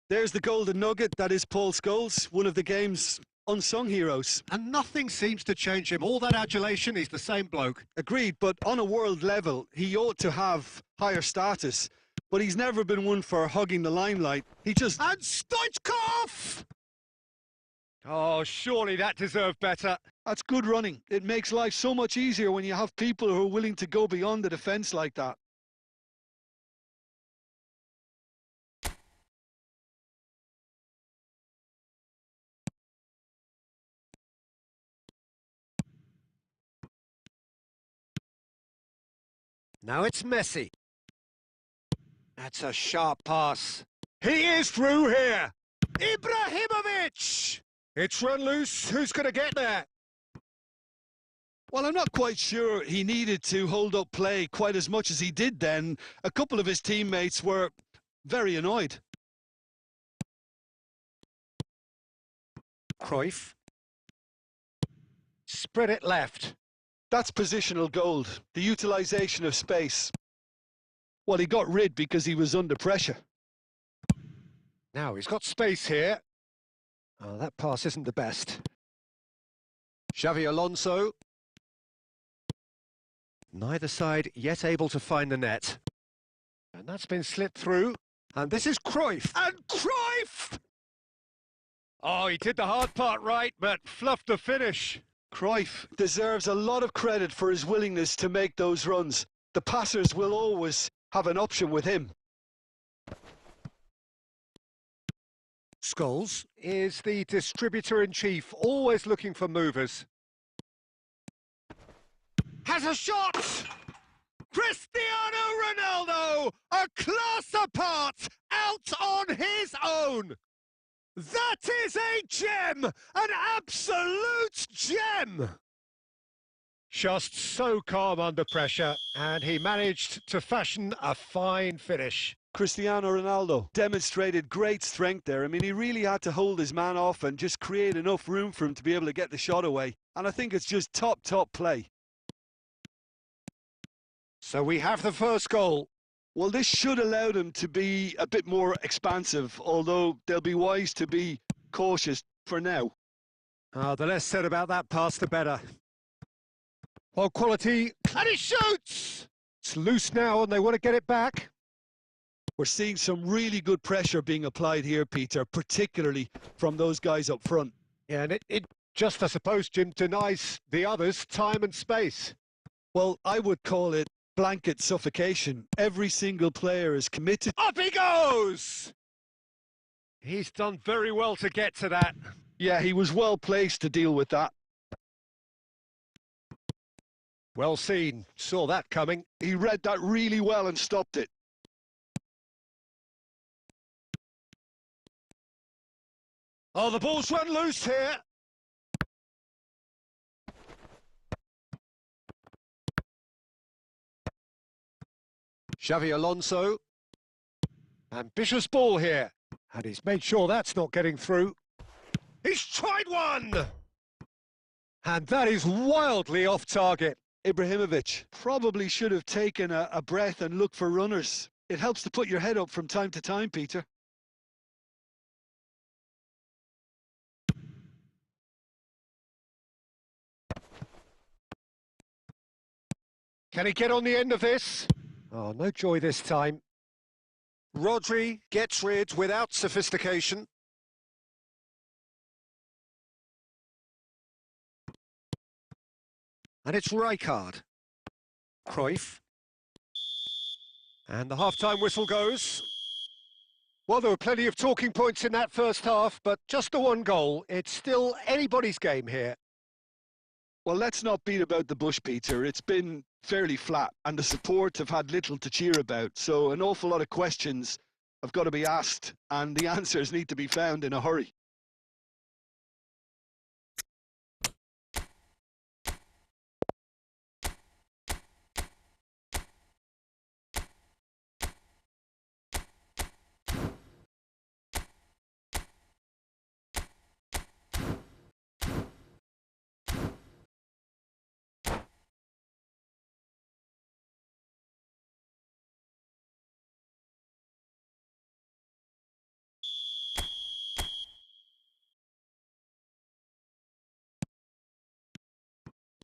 There's the golden nugget, that is Paul Scholes, one of the game's unsung heroes. And nothing seems to change him. All that adulation, he's the same bloke. Agreed, but on a world level, he ought to have higher status. But he's never been one for hugging the limelight. He just... And Stoichkov! Oh, surely that deserved better. That's good running. It makes life so much easier when you have people who are willing to go beyond the defence like that. Now it's Messi. That's a sharp pass. He is through here. Ibrahimovic! It's run loose. Who's going to get there? Well, I'm not quite sure he needed to hold up play quite as much as he did then. A couple of his teammates were very annoyed. Cruyff. Spread it left. That's positional gold, the utilisation of space. Well, he got rid because he was under pressure. Now he's got space here. Oh, that pass isn't the best. Xavi Alonso. Neither side yet able to find the net. And that's been slipped through. And this is Cruyff. And Cruyff! Oh, he did the hard part right, but fluffed the finish. Cruyff deserves a lot of credit for his willingness to make those runs. The passers will always have an option with him. Scholes is the distributor-in-chief, always looking for movers. Has a shot! Cristiano Ronaldo, a class apart, out on his own. That is a gem, an absolute gem. Just so calm under pressure, and he managed to fashion a fine finish. Cristiano Ronaldo demonstrated great strength there. I mean, he really had to hold his man off and just create enough room for him to be able to get the shot away. And I think it's just top play. So we have the first goal. Well, this should allow them to be a bit more expansive, although they'll be wise to be cautious for now. The less said about that pass, the better. Well, quality, and he shoots! It's loose now, and they want to get it back. We're seeing some really good pressure being applied here, Peter, particularly from those guys up front. Yeah, and it just, I suppose, Jim, denies the others time and space. Well, I would call it blanket suffocation. Every single player is committed. Up he goes! He's done very well to get to that. Yeah, he was well placed to deal with that. Well seen. Saw that coming. He read that really well and stopped it. Oh, the ball's run loose here. Xavi Alonso. Ambitious ball here. And he's made sure that's not getting through. He's tried one! And that is wildly off target. Ibrahimovic probably should have taken a breath and looked for runners. It helps to put your head up from time to time, Peter. Can he get on the end of this? Oh, no joy this time. Rodri gets rid without sophistication. And it's Rijkaard. Cruyff. And the half-time whistle goes. Well, there were plenty of talking points in that first half, but just the one goal. It's still anybody's game here. Well, let's not beat about the bush, Peter. It's been fairly flat, and the support have had little to cheer about. So an awful lot of questions have got to be asked, and the answers need to be found in a hurry.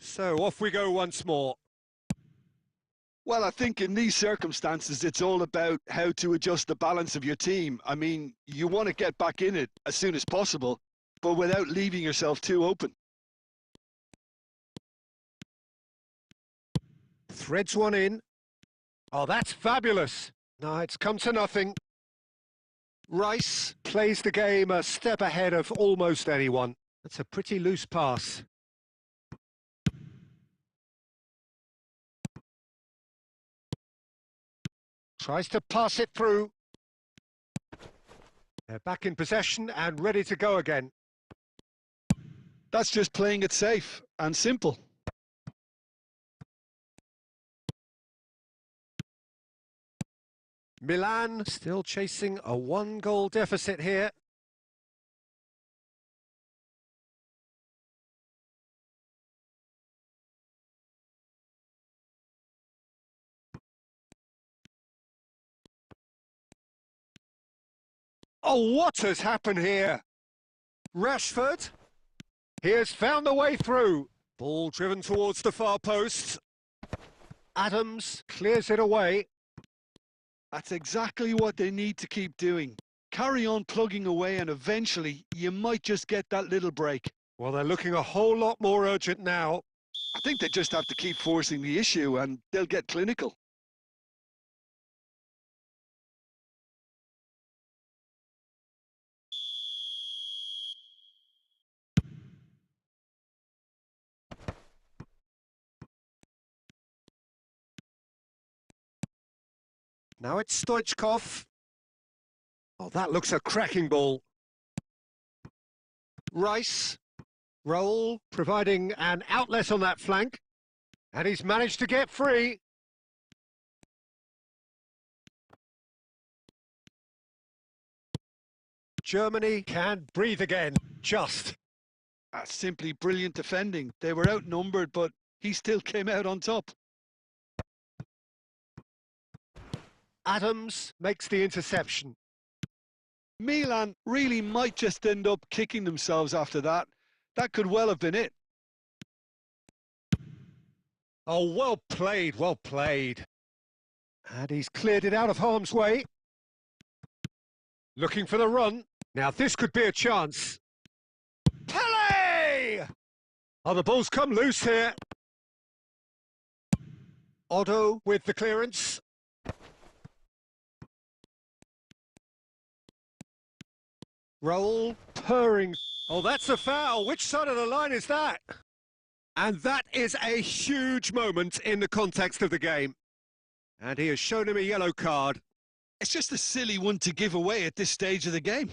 So off we go once more. Well, I think in these circumstances, it's all about how to adjust the balance of your team. I mean, you want to get back in it as soon as possible, but without leaving yourself too open. Threads one in. Oh, that's fabulous. No, it's come to nothing. Rice plays the game a step ahead of almost anyone. That's a pretty loose pass. Tries to pass it through. They're back in possession and ready to go again. That's just playing it safe and simple. Milan still chasing a one-goal deficit here. Oh, what has happened here? Rashford, he has found the way through. Ball driven towards the far post. Adams clears it away. That's exactly what they need to keep doing. Carry on plugging away and eventually you might just get that little break. Well, they're looking a whole lot more urgent now. I think they just have to keep forcing the issue and they'll get clinical. Now it's Stoichkov. Oh, that looks a cracking ball. Rice. Roll, providing an outlet on that flank. And he's managed to get free. Germany can breathe again. Just. That's simply brilliant defending. They were outnumbered, but he still came out on top. Adams makes the interception. Milan really might just end up kicking themselves after that. That could well have been it. Oh, well played, well played. And he's cleared it out of harm's way. Looking for the run. Now this could be a chance. Pele! Oh, the ball's come loose here. Otto with the clearance. Roll, purring. Oh, that's a foul. Which side of the line is that? And that is a huge moment in the context of the game. And he has shown him a yellow card. It's just a silly one to give away at this stage of the game.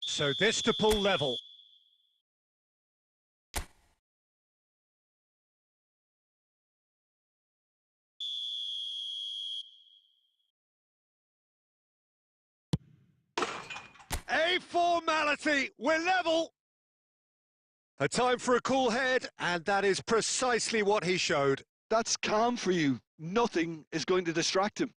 So this to pull level. A formality, we're level. A time for a cool head, and that is precisely what he showed. That's calm for you. Nothing is going to distract him.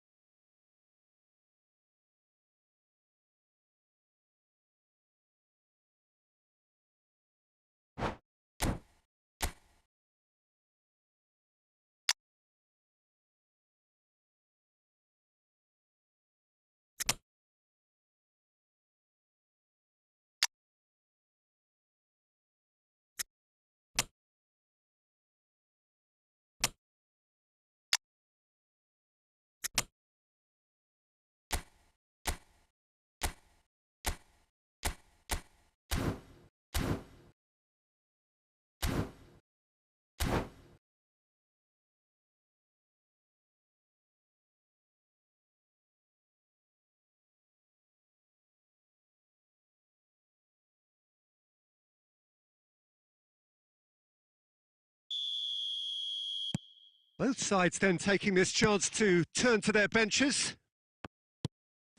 Both sides then taking this chance to turn to their benches.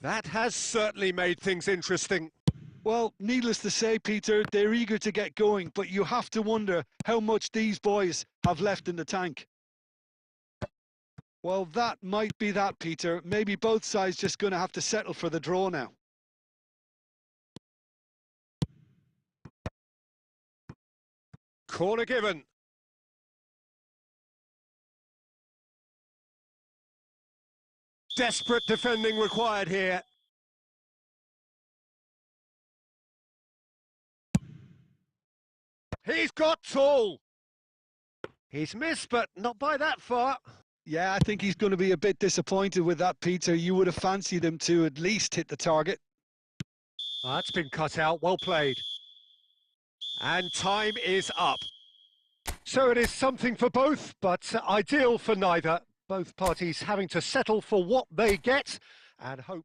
That has certainly made things interesting. Well, needless to say, Peter, they're eager to get going, but you have to wonder how much these boys have left in the tank. Well, that might be that, Peter. Maybe both sides just going to have to settle for the draw now. Corner given. Desperate defending required here. He's got tall. He's missed, but not by that far. Yeah, I think he's going to be a bit disappointed with that, Peter. You would have fancied him to at least hit the target. That's been cut out. Well played. And time is up. So it is something for both, but ideal for neither. Both parties having to settle for what they get and hope.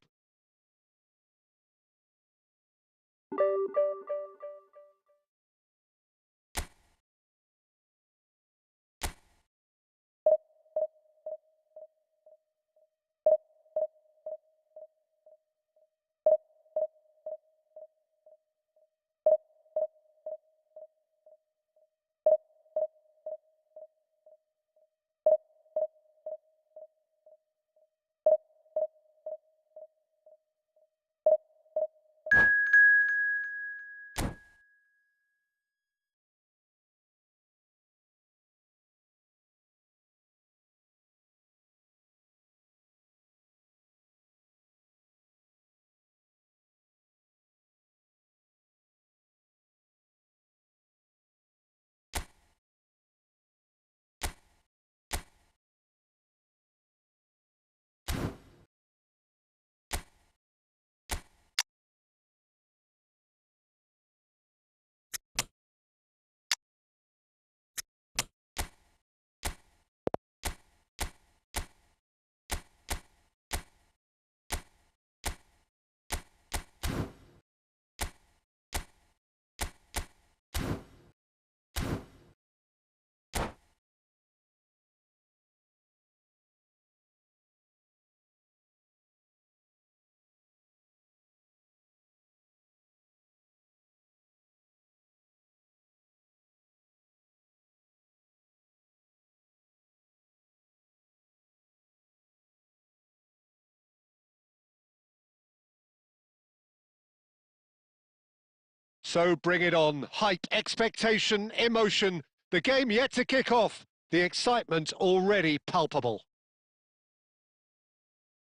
So bring it on. Hype, expectation, emotion. The game yet to kick off. The excitement already palpable.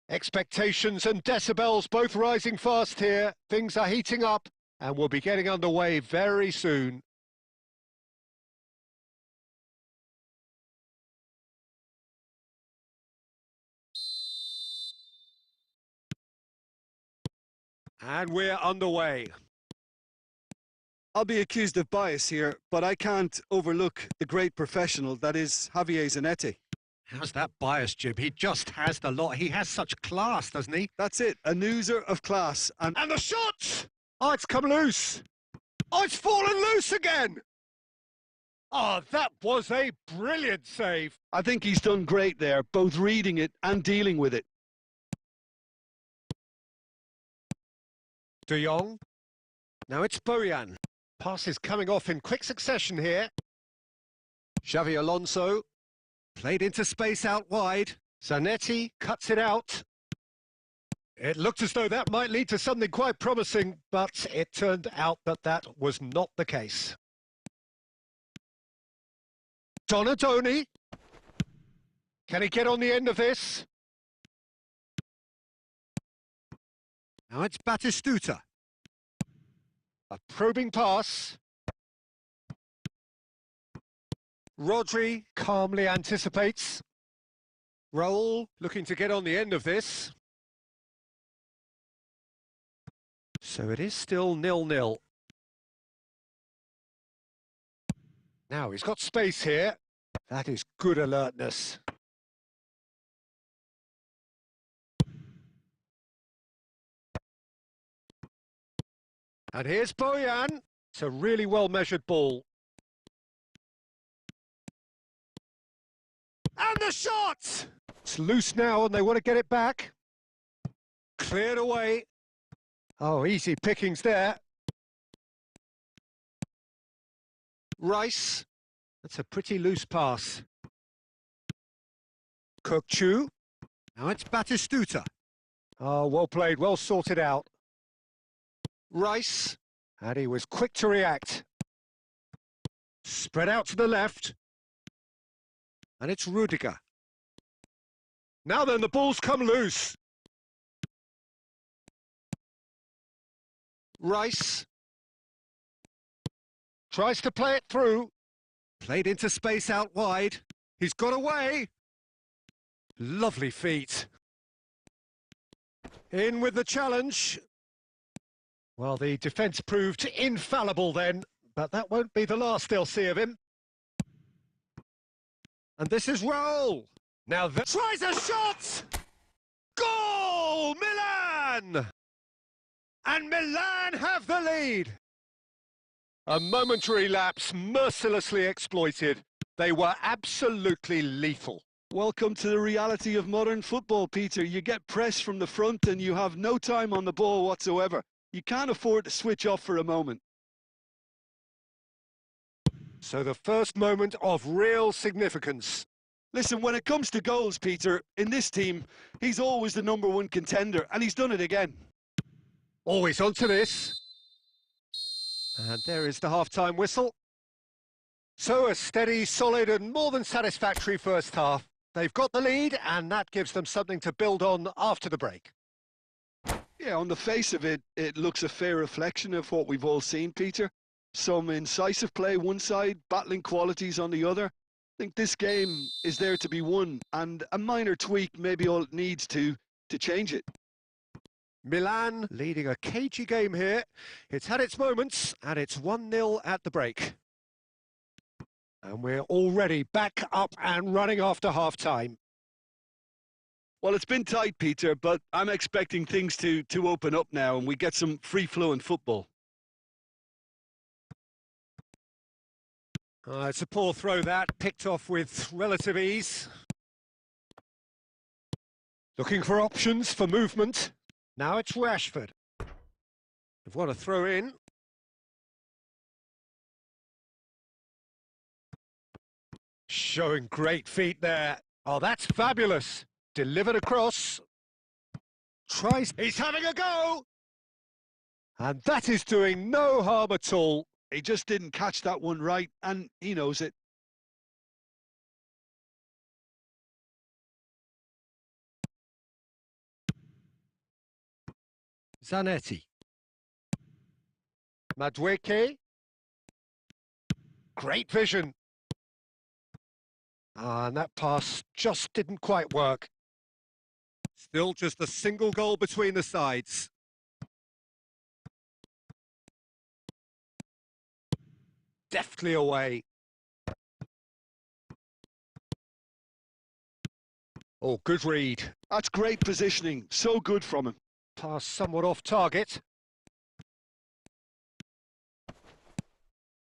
Expectations and decibels both rising fast here. Things are heating up and we'll be getting underway very soon. And we're underway. I'll be accused of bias here, but I can't overlook the great professional that is Javier Zanetti. How's that bias, Jim? He just has the lot. He has such class, doesn't he? That's it, a newser of class. And the shot! Oh, it's come loose. Oh, it's fallen loose again. Oh, that was a brilliant save. I think he's done great there, both reading it and dealing with it. De Jong. Now it's Bojan. Passes coming off in quick succession here. Xavi Alonso. Played into space out wide. Zanetti cuts it out. It looked as though that might lead to something quite promising, but it turned out that that was not the case. Donadoni. Can he get on the end of this? Now it's Batistuta. A probing pass. Rodri calmly anticipates. Raul looking to get on the end of this. So it is still 0-0. Now he's got space here. That is good alertness. And here's Bojan. It's a really well-measured ball. And And the shot! It's loose now and they want to get it back. Cleared away. Oh, easy pickings there. Rice. That's a pretty loose pass. Kukçu. Now it's Batistuta. Oh, well played, well sorted out. Rice. And he was quick to react. Spread out to the left. And it's Rudiger. Now then, the ball's come loose. Rice. Tries to play it through. Played into space out wide. He's got away. Lovely feet. In with the challenge. Well, the defence proved infallible then, but that won't be the last they'll see of him. And this is Raul. Now that tries a shot! Goal! Milan! And Milan have the lead. A momentary lapse mercilessly exploited. They were absolutely lethal. Welcome to the reality of modern football, Peter. You get press from the front and you have no time on the ball whatsoever. You can't afford to switch off for a moment. So the first moment of real significance. Listen, when it comes to goals, Peter, in this team, he's always the #1 contender, and he's done it again. Always onto this. And there is the half-time whistle. So a steady, solid and more than satisfactory first half. They've got the lead and that gives them something to build on after the break. Yeah, on the face of it, it looks a fair reflection of what we've all seen, Peter. Some incisive play one side, battling qualities on the other. I think this game is there to be won, and a minor tweak may be all it needs to change it. Milan leading a cagey game here. It's had its moments and it's 1-0 at the break. And we're already back up and running after half-time. Well, it's been tight, Peter, but I'm expecting things to open up now and we get some free-flowing football. It's a poor throw that, picked off with relative ease. Looking for options for movement. Now it's Rashford. They've got a throw in. Showing great feet there. Oh, that's fabulous. Delivered across. Tries. He's having a go. And that is doing no harm at all. He just didn't catch that one right, and he knows it. Zanetti. Madueke. Great vision. And that pass just didn't quite work. Still just a single goal between the sides. Deftly away. Oh, good read. That's great positioning. So good from him. Pass somewhat off target.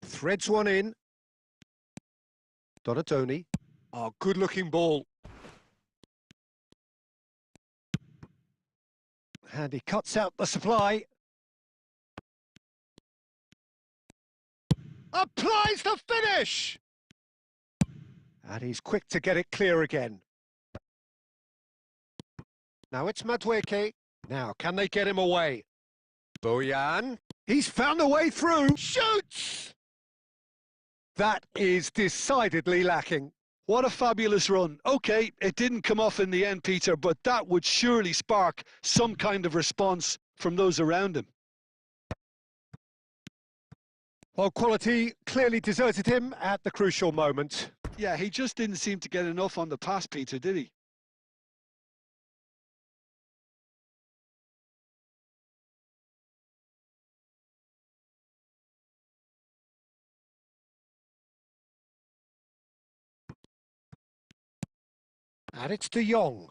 Threads one in. Donatoni. Oh, good-looking ball. And he cuts out the supply. Applies the finish! And he's quick to get it clear again. Now it's Madueke. Now, can they get him away? Bojan. He's found a way through. Shoots! That is decidedly lacking. What a fabulous run. OK, it didn't come off in the end, Peter, but that would surely spark some kind of response from those around him. Well, quality clearly deserted him at the crucial moment. Yeah, he just didn't seem to get enough on the pass, Peter, did he? And it's De Jong.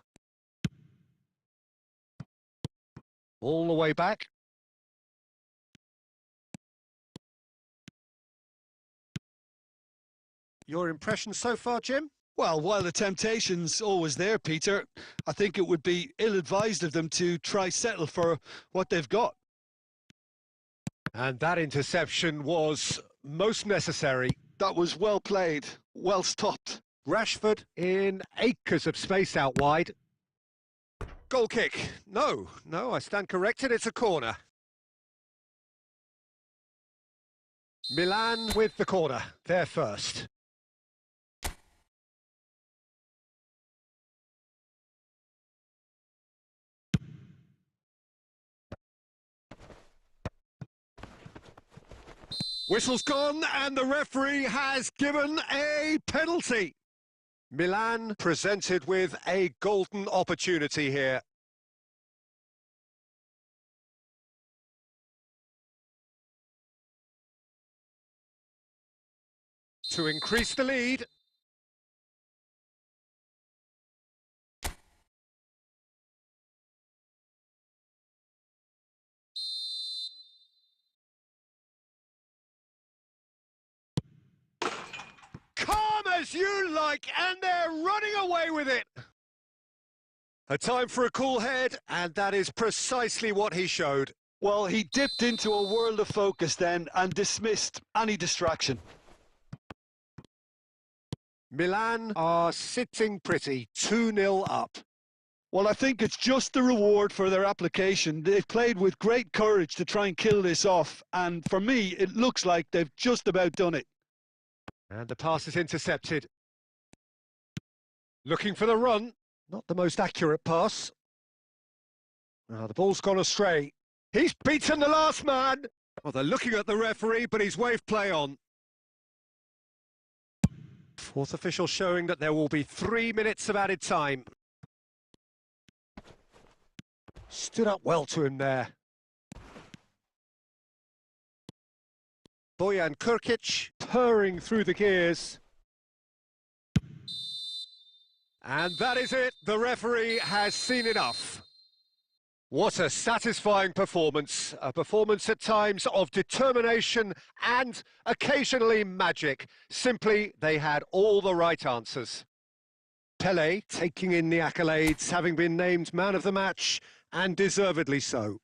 All the way back. Your impression so far, Jim? Well, while the temptation's always there, Peter, I think it would be ill-advised of them to try settle for what they've got. And that interception was most necessary. That was well played, well stopped. Rashford in acres of space out wide. Goal kick. No, I stand corrected, it's a corner. Milan with the corner, they're first. Whistle's gone and the referee has given a penalty. Milan presented with a golden opportunity here. To increase the lead. Calm as you like, and they're running away with it. A time for a cool head, and that is precisely what he showed. Well, he dipped into a world of focus then and dismissed any distraction. Milan are sitting pretty, 2-0 up. Well, I think it's just the reward for their application. They've played with great courage to try and kill this off, and for me, it looks like they've just about done it. And the pass is intercepted. Looking for the run. Not the most accurate pass. The ball's gone astray. He's beaten the last man. Well, they're looking at the referee, but he's waved play on. Fourth official showing that there will be 3 minutes of added time. Stood up well to him there. Bojan Kurkic purring through the gears. And that is it. The referee has seen enough. What a satisfying performance. A performance at times of determination and occasionally magic. Simply, they had all the right answers. Pelé taking in the accolades, having been named man of the match, and deservedly so.